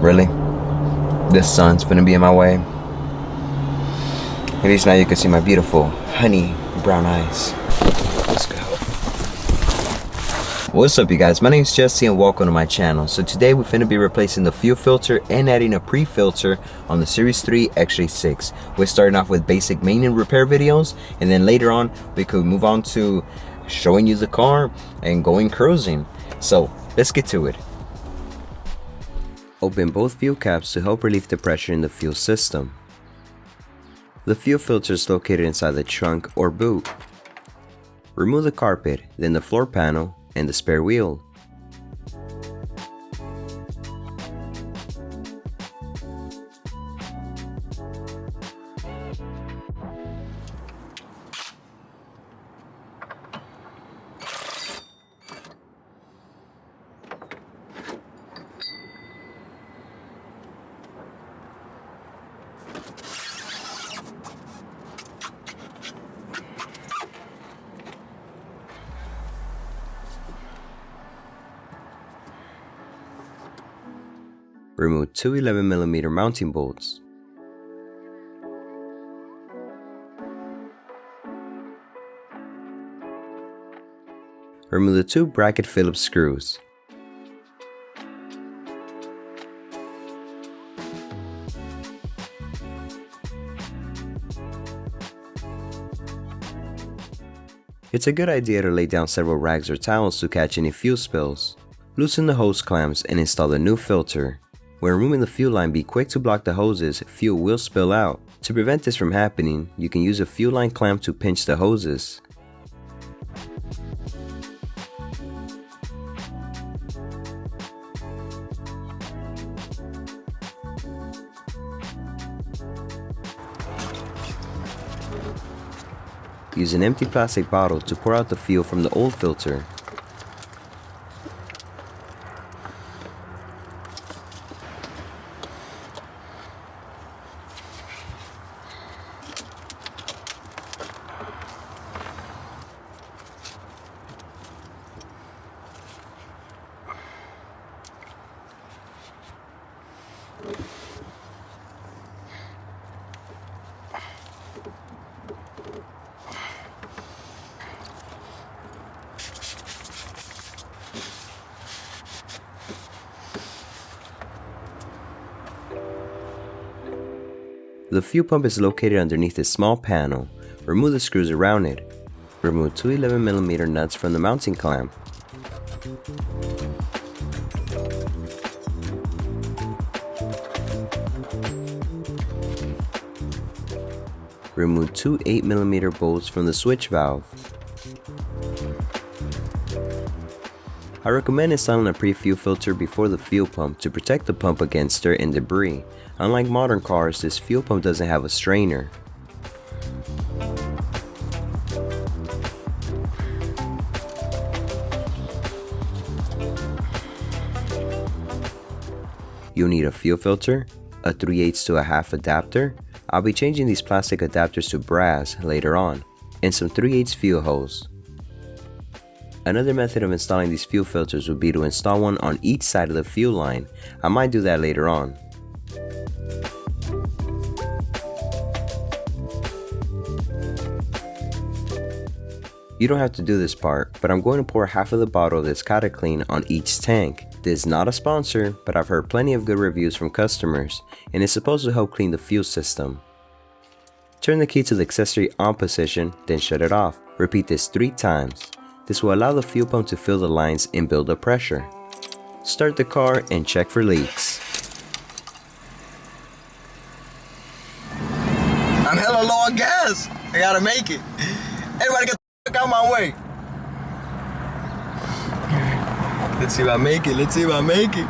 Really? This sun's gonna be in my way? At least now you can see my beautiful honey brown eyes. Let's go. What's up, you guys? My name is Jesse and welcome to my channel. So today we're finna be replacing the fuel filter and adding a pre-filter on the Series 3 XJ6. We're starting off with basic maintenance repair videos, and then later on we could move on to showing you the car and going cruising. So let's get to it. Open both fuel caps to help relieve the pressure in the fuel system. The fuel filter is located inside the trunk or boot. Remove the carpet, then the floor panel, and the spare wheel. Remove two 11mm mounting bolts. Remove the two bracket Phillips screws. It's a good idea to lay down several rags or towels to catch any fuel spills. Loosen the hose clamps and install the new filter. When removing the fuel line, be quick to block the hoses, fuel will spill out. To prevent this from happening, you can use a fuel line clamp to pinch the hoses. Use an empty plastic bottle to pour out the fuel from the old filter. The fuel pump is located underneath this small panel. Remove the screws around it. Remove two 11mm nuts from the mounting clamp. Remove two 8mm bolts from the switch valve. I recommend installing a pre-fuel filter before the fuel pump to protect the pump against dirt and debris. Unlike modern cars, this fuel pump doesn't have a strainer. You'll need a fuel filter, a 3/8 to a half adapter. I'll be changing these plastic adapters to brass later on, and some 3/8 fuel hose. Another method of installing these fuel filters would be to install one on each side of the fuel line. I might do that later on. You don't have to do this part, but I'm going to pour half of the bottle of this Clean on each tank. This is not a sponsor, but I've heard plenty of good reviews from customers, and it's supposed to help clean the fuel system. Turn the key to the accessory on position, then shut it off. Repeat this 3 times. This will allow the fuel pump to fill the lines and build up pressure. Start the car and check for leaks. I'm hella low on gas. I gotta make it. Everybody get the fuck out my way. Let's see if I make it. Let's see if I make it.